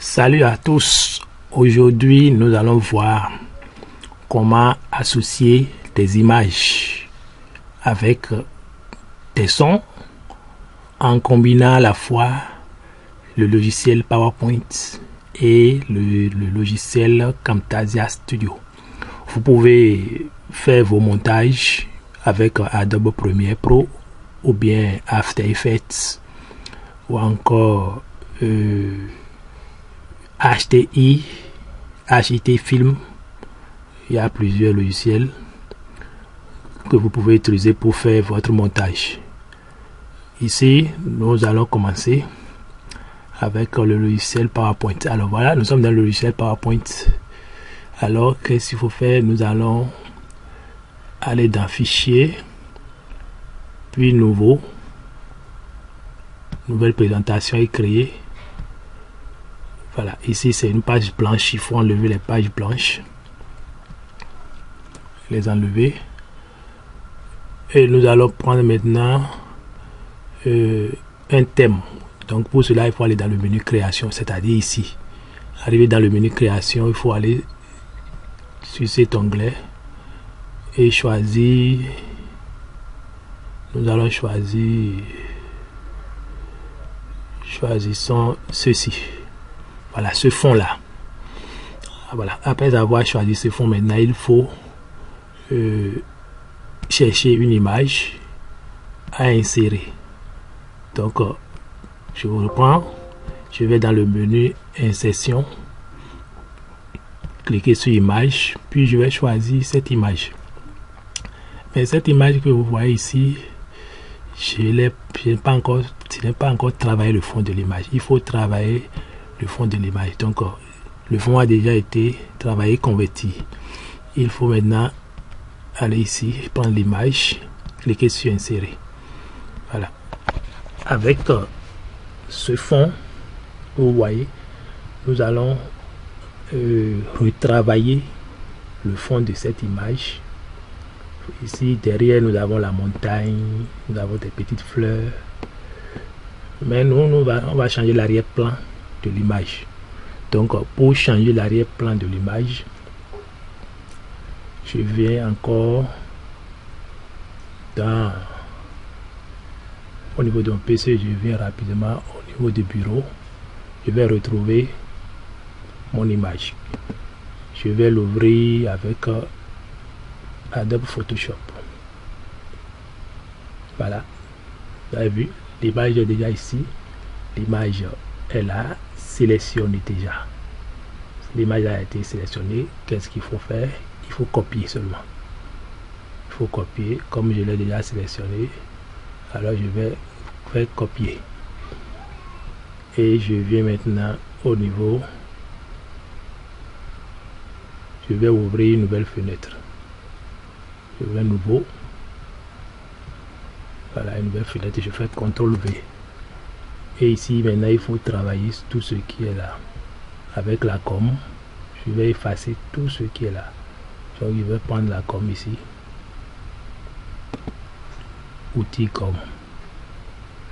Salut à tous. Aujourd'hui, nous allons voir comment associer des images avec des sons en combinant à la fois le logiciel PowerPoint et le logiciel Camtasia Studio. Vous pouvez faire vos montages avec Adobe Premiere Pro ou bien After Effects ou encore HTI, HT Film. Il y a plusieurs logiciels que vous pouvez utiliser pour faire votre montage. Ici, nous allons commencer avec le logiciel PowerPoint. Alors voilà, nous sommes dans le logiciel PowerPoint. Alors, qu'est-ce qu'il faut faire? Nous allons aller dans Fichier, puis Nouveau, Nouvelle présentation est créée. Voilà, ici c'est une page blanche, il faut enlever les pages blanches, les enlever. Et nous allons prendre maintenant un thème. Donc pour cela, il faut aller dans le menu création, c'est-à-dire ici. Arriver dans le menu création, il faut aller sur cet onglet et choisir. Nous allons choisissons ceci. Voilà, ce fond là. Voilà, après avoir choisi ce fond, maintenant il faut chercher une image à insérer. Donc je reprends, je vais dans le menu insertion, cliquer sur image, puis je vais choisir cette image. Mais cette image que vous voyez ici, je n'ai pas encore travaillé le fond de l'image. Il faut travailler le fond de l'image. Donc le fond a déjà été travaillé, converti. Il faut maintenant aller ici, prendre l'image, cliquer sur insérer. Voilà. Avec ce fond, vous voyez, nous allons retravailler le fond de cette image. Ici derrière nous avons la montagne, nous avons des petites fleurs, mais on va changer l'arrière-plan de l'image. Donc pour changer l'arrière-plan de l'image, je viens encore au niveau de mon PC, je viens rapidement au niveau du bureau, je vais retrouver mon image. Je vais l'ouvrir avec Adobe Photoshop. Voilà, vous avez vu, l'image est déjà ici, l'image est là, sélectionnée déjà. L'image a été sélectionnée. Qu'est-ce qu'il faut faire? Il faut copier seulement. Il faut copier, comme je l'ai déjà sélectionné. Alors je vais faire copier. Et je viens maintenant au niveau. Je vais ouvrir une nouvelle fenêtre. Je vais nouveau. Voilà, une nouvelle fenêtre. Je fais CTRL V. Et ici maintenant il faut travailler tout ce qui est là. Avec la com, je vais effacer tout ce qui est là. Donc je vais prendre la com ici. Outil com.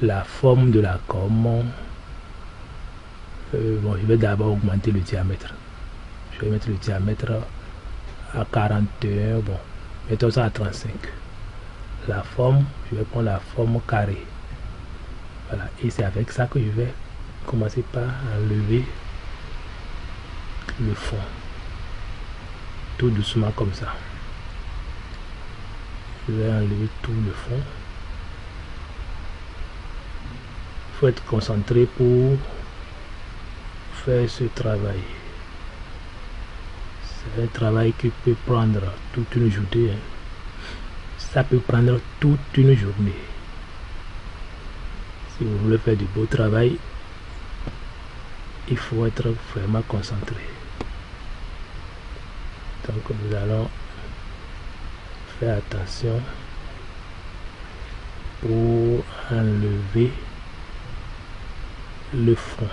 La forme de la com. Bon, je vais d'abord augmenter le diamètre. Je vais mettre le diamètre à 41. Bon, mettons ça à 35. La forme, je vais prendre la forme carrée. Voilà, et c'est avec ça que je vais commencer par enlever le fond. Tout doucement comme ça. Je vais enlever tout le fond. Il faut être concentré pour faire ce travail. C'est un travail qui peut prendre toute une journée. Ça peut prendre toute une journée. Si vous voulez faire du beau travail, il faut être vraiment concentré. Donc nous allons faire attention pour enlever le fond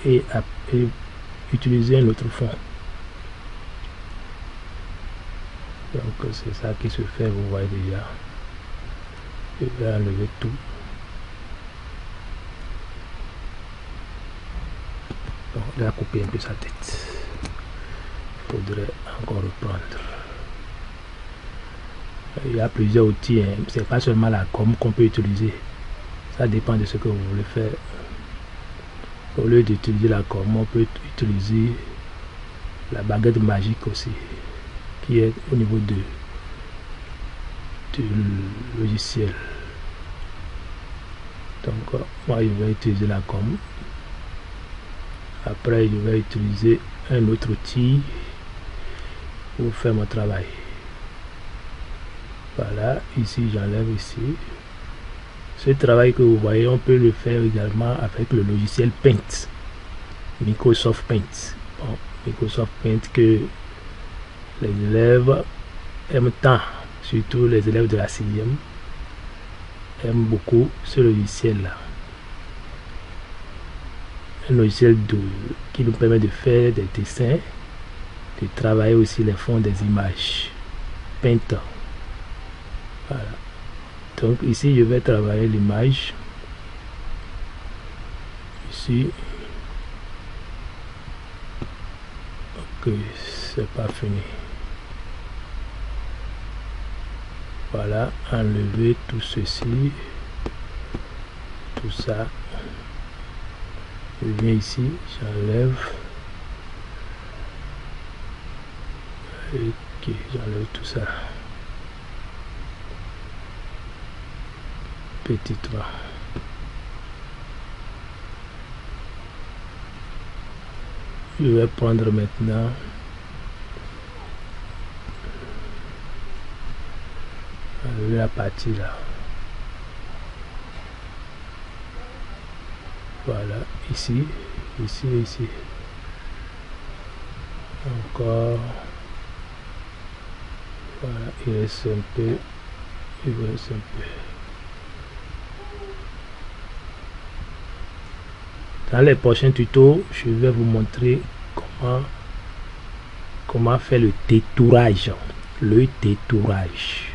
et utiliser un autre fond. Donc c'est ça qui se fait, vous voyez déjà. Je vais enlever tout. Il a coupé un peu sa tête. Il faudrait encore reprendre. Il y a plusieurs outils, hein. C'est pas seulement la com qu'on peut utiliser. Ça dépend de ce que vous voulez faire. Au lieu d'utiliser la com, on peut utiliser la baguette magique aussi, qui est au niveau du logiciel. Donc moi je vais utiliser la com. Après je vais utiliser un autre outil pour faire mon travail. Voilà, ici j'enlève ici. Ce travail que vous voyez, on peut le faire également avec le logiciel Paint, Microsoft Paint. Bon, Microsoft Paint que les élèves aiment tant, surtout les élèves de la 6e aiment beaucoup ce logiciel là. Un logiciel qui nous permet de faire des dessins, de travailler aussi les fonds des images. Paint. Voilà. Donc ici je vais travailler l'image. Ici. Ok, c'est pas fini. Voilà, enlever tout ceci, tout ça. Je viens ici, j'enlève. Ok, j'enlève tout ça. Petit 3. Je vais prendre maintenant la partie là. Voilà, ici, ici, ici. Encore. Voilà, il reste un peu. Il reste un peu. Dans les prochains tutos, je vais vous montrer comment faire le détourage. Le détourage.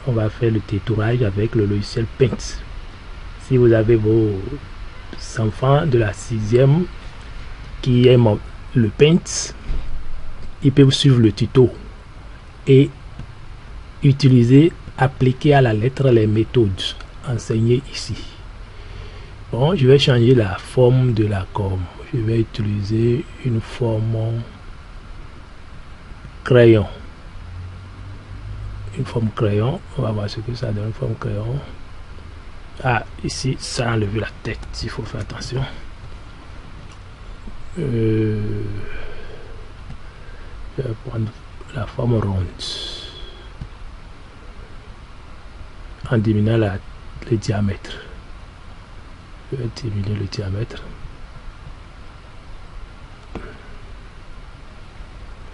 On va faire le détourage avec le logiciel Paint. Si vous avez vos enfants de la 6e qui aiment le Paint, ils peuvent suivre le tuto et utiliser, appliquer à la lettre les méthodes enseignées ici. Bon, je vais changer la forme de la com. Je vais utiliser une forme crayon. Une forme crayon. On va voir ce que ça donne, une forme crayon. Ah, ici, ça a enlevé la tête. Il faut faire attention. Je vais prendre la forme ronde. En diminuant le diamètre. Je vais diminuer le diamètre.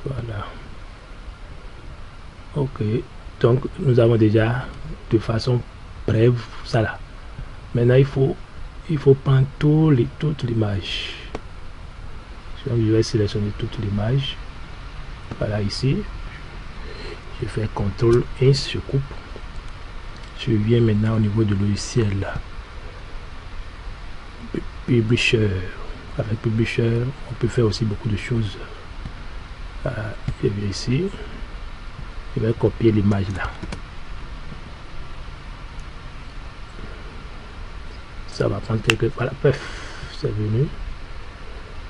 Voilà. Ok. Donc, nous avons déjà de façon brève ça là. Maintenant, il faut prendre toute l'image. Je vais sélectionner toute l'image. Voilà, ici. Je fais CTRL S, je coupe. Je viens maintenant au niveau du logiciel là. Publisher. Avec Publisher, on peut faire aussi beaucoup de choses. Je viens ici. Je vais copier l'image là. Ça va prendre quelques... Voilà, paf, c'est venu.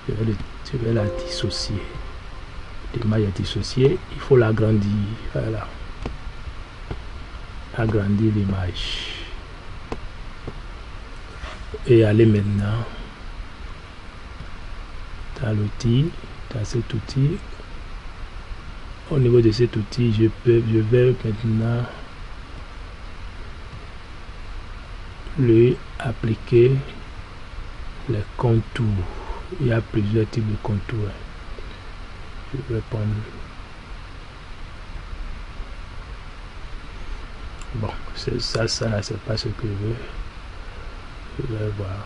Je vais la dissocier. L'image est dissociée. Il faut l'agrandir. Voilà. Agrandir l'image. Et aller maintenant dans l'outil, dans cet outil. Au niveau de cet outil, je vais maintenant lui appliquer les contours. Il y a plusieurs types de contours. Je vais prendre. Bon, ça c'est pas ce que je veux. Je vais voir.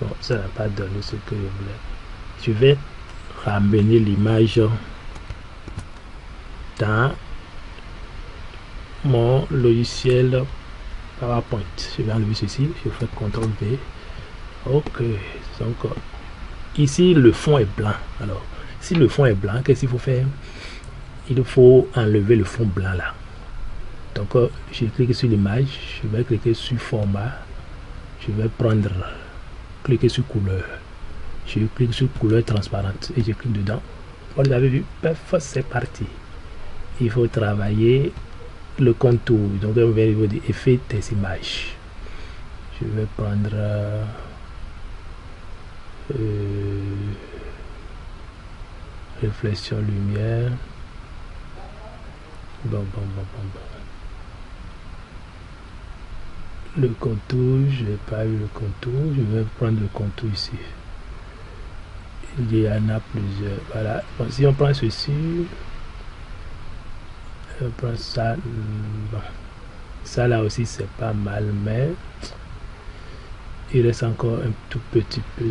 Bon, ça n'a pas donné ce que je voulais. Je vais ramener l'image dans mon logiciel PowerPoint. Je vais enlever ceci. Je fais CTRL V. Ok, donc ici le fond est blanc. Alors, si le fond est blanc, qu'est-ce qu'il faut faire? Il faut enlever le fond blanc là. Donc, je clique sur l'image, je vais cliquer sur format, je vais prendre, cliquer sur couleur, je clique sur couleur transparente et je clique dedans. Vous avez vu, paf, c'est parti. Il faut travailler le contour. Donc, on va au niveau des effets des images. Je vais prendre réflexion lumière. Bon. Le contour, je n'ai pas eu le contour. Je vais prendre le contour ici. Il y en a plusieurs. Voilà. Bon, si on prend ceci, on prend ça. Bon. Ça là aussi c'est pas mal, mais il reste encore un tout petit peu.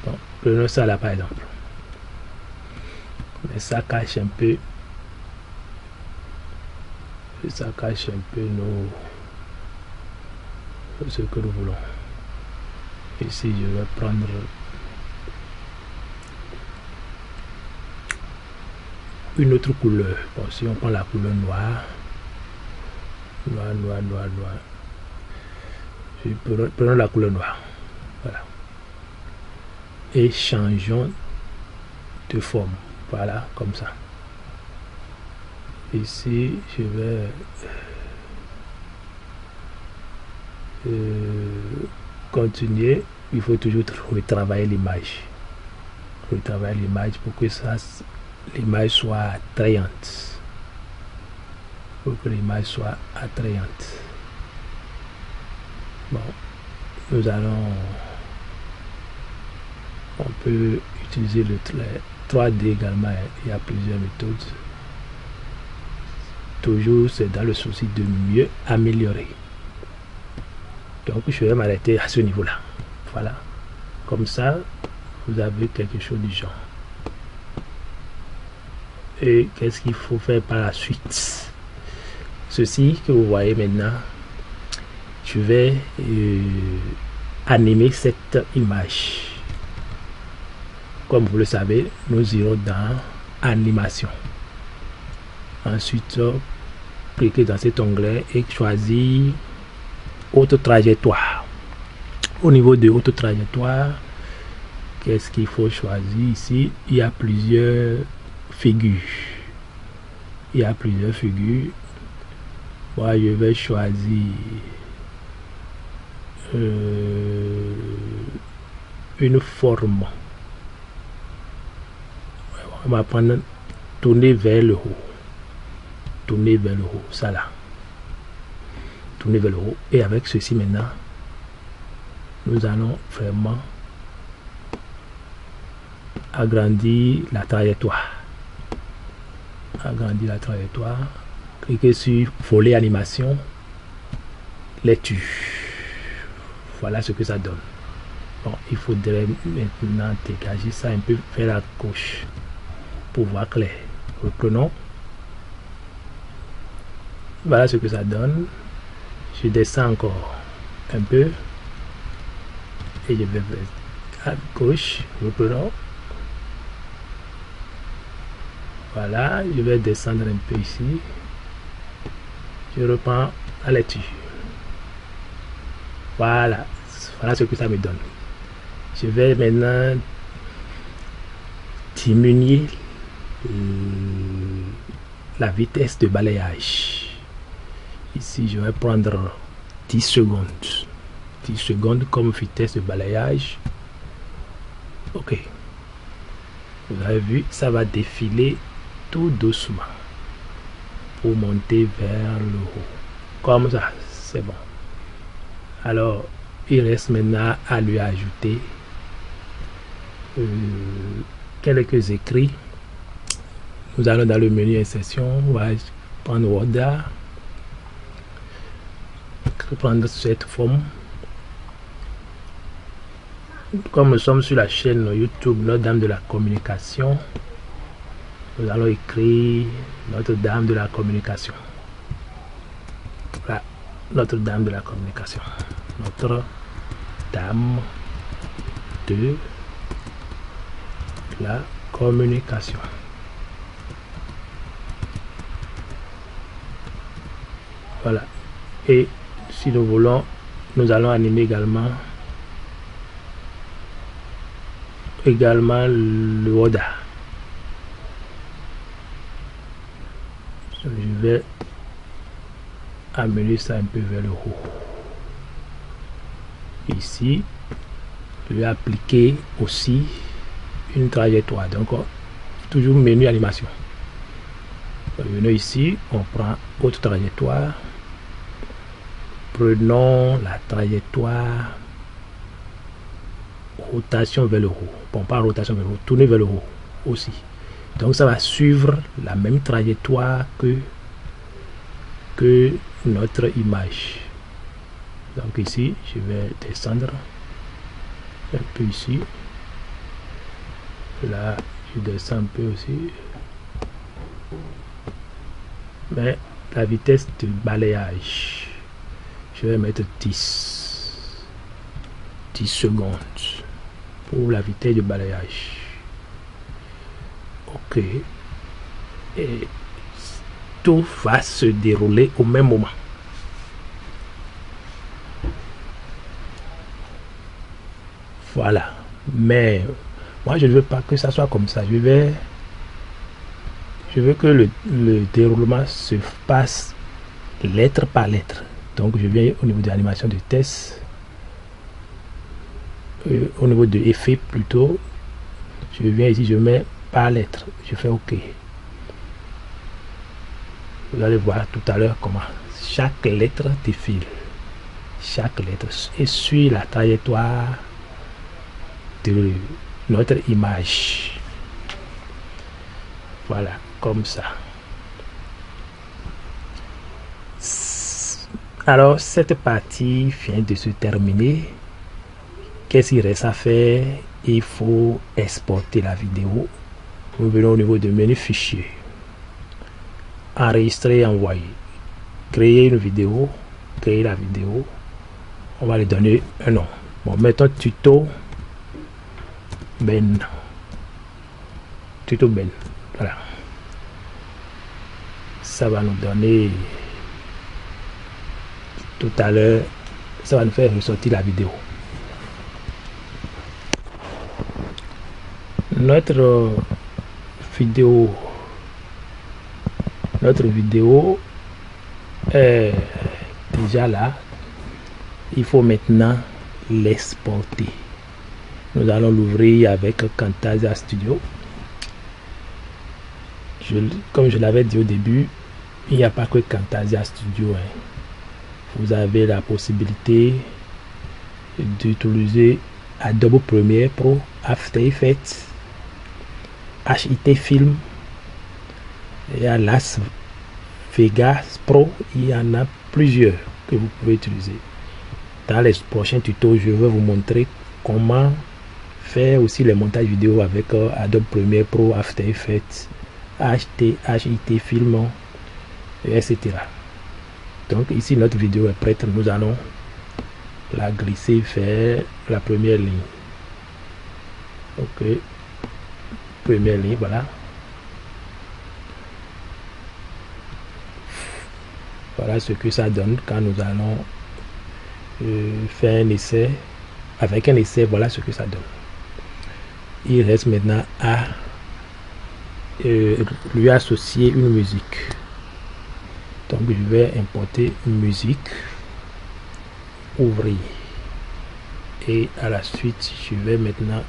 Bon, prenons ça là par exemple. Mais ça cache un peu. Ça cache un peu ce que nous voulons. Ici je vais prendre une autre couleur. Bon, si on prend la couleur noire, prenons la couleur noire. Voilà. Et changeons de forme. Voilà, comme ça. Ici, je vais continuer. Il faut toujours retravailler l'image. Retravailler l'image pour que l'image soit attrayante. Pour que l'image soit attrayante. Bon, nous allons. On peut utiliser le 3D également. Il y a plusieurs méthodes. Toujours, c'est dans le souci de mieux améliorer. Donc, je vais m'arrêter à ce niveau-là. Voilà. Comme ça, vous avez quelque chose du genre. Et qu'est-ce qu'il faut faire par la suite? Ceci que vous voyez maintenant, je vais animer cette image. Comme vous le savez, nous irons dans animation. Ensuite, cliquez dans cet onglet et choisir haute trajectoire. Au niveau de haute trajectoire, qu'est-ce qu'il faut choisir ici? Il y a plusieurs figures. Moi, je vais choisir une forme. On va prendre tourner vers le haut. Ça là. Tourner vers le haut. Et avec ceci maintenant, nous allons vraiment agrandir la trajectoire. Cliquez sur volet animation, lecture. Voilà ce que ça donne. Bon, il faudrait maintenant dégager ça un peu vers la gauche pour voir clair. Reprenons. Voilà ce que ça donne. Je descends encore un peu et je vais à gauche. Reprenons. Voilà, je vais descendre un peu ici. Je reprends à la lecture. Voilà ce que ça me donne. Je vais maintenant diminuer la vitesse de balayage. Ici, je vais prendre 10 secondes. 10 secondes comme vitesse de balayage. Ok. Vous avez vu, ça va défiler tout doucement pour monter vers le haut. Comme ça, c'est bon. Alors, il reste maintenant à lui ajouter quelques écrits. Nous allons dans le menu insertion. On va prendre Word. Prendre cette forme. Comme nous sommes sur la chaîne YouTube Notre-Dame de la Communication, nous allons écrire Notre-Dame de la Communication. Voilà, Notre-Dame de la Communication. Notre-Dame dame de la communication. Voilà. Et si nous voulons, nous allons animer également le Oda. Je vais amener ça un peu vers le haut. Ici, je vais appliquer aussi une trajectoire. Donc, toujours menu animation. Revenons ici, on prend autre trajectoire. Prenons la trajectoire rotation vers le haut. Bon, pas rotation vers le haut, tourner vers le haut aussi. Donc, ça va suivre la même trajectoire que notre image. Donc ici, je vais descendre un peu ici. Là, je descends un peu aussi. Mais la vitesse de balayage, je vais mettre 10 secondes pour la vitesse de balayage. Ok. Et tout va se dérouler au même moment. Voilà. Mais moi, je ne veux pas que ça soit comme ça. Je veux que le déroulement se passe lettre par lettre. Donc, je viens au niveau de l'animation de test. Au niveau de effet plutôt. Je viens ici, je mets par lettre. Je fais OK. Vous allez voir tout à l'heure comment chaque lettre défile. Chaque lettre et suit la trajectoire de notre image. Voilà, comme ça. Alors, cette partie vient de se terminer. Qu'est-ce qu'il reste à faire? Il faut exporter la vidéo. Nous venons au niveau de menu fichier. Enregistrer et envoyer. Créer une vidéo. Créer la vidéo. On va lui donner un nom. Bon, mettons tuto Ben. Tuto Ben. Voilà. Ça va nous donner tout à l'heure. Ça va nous faire ressortir la vidéo. Notre vidéo est déjà là. Il faut maintenant l'exporter. Nous allons l'ouvrir avec Camtasia Studio. Comme je l'avais dit au début, il n'y a pas que Camtasia Studio. Vous avez la possibilité d'utiliser Adobe Premiere Pro, After Effects, HIT Film, et à Las Vegas Pro. Il y en a plusieurs que vous pouvez utiliser. Dans les prochains tutos, je vais vous montrer comment faire aussi les montages vidéo avec Adobe Premiere Pro, After Effects, HIT Film, etc. Donc ici notre vidéo est prête. Nous allons la glisser vers la première ligne. Ok, première ligne, voilà. Voilà ce que ça donne quand nous allons faire un essai. Avec un essai, voilà ce que ça donne. Il reste maintenant à lui associer une musique. Donc je vais importer une musique, ouvrir, et à la suite je vais maintenant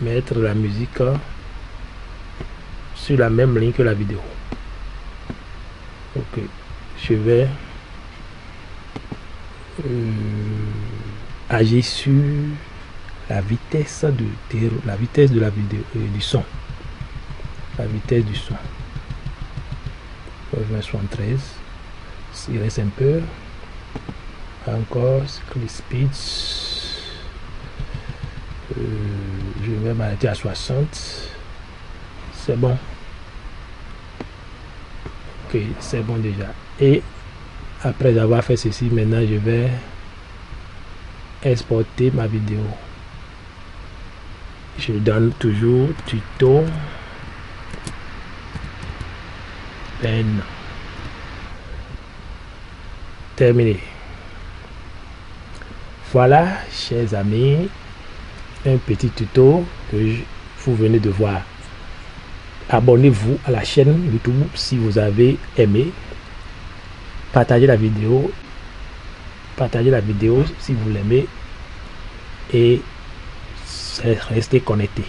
mettre la musique sur la même ligne que la vidéo. Ok, je vais agir sur la vitesse de la vidéo, du son. La vitesse du son. 73. Il reste un peu. Encore screen speed. Je vais m'arrêter à 60. C'est bon. Ok, c'est bon déjà. Et après avoir fait ceci, maintenant je vais exporter ma vidéo. Je donne toujours tuto peine. Terminé. Voilà, chers amis, un petit tuto que vous venez de voir. Abonnez-vous à la chaîne YouTube si vous avez aimé. Partagez la vidéo si vous l'aimez et restez connectés.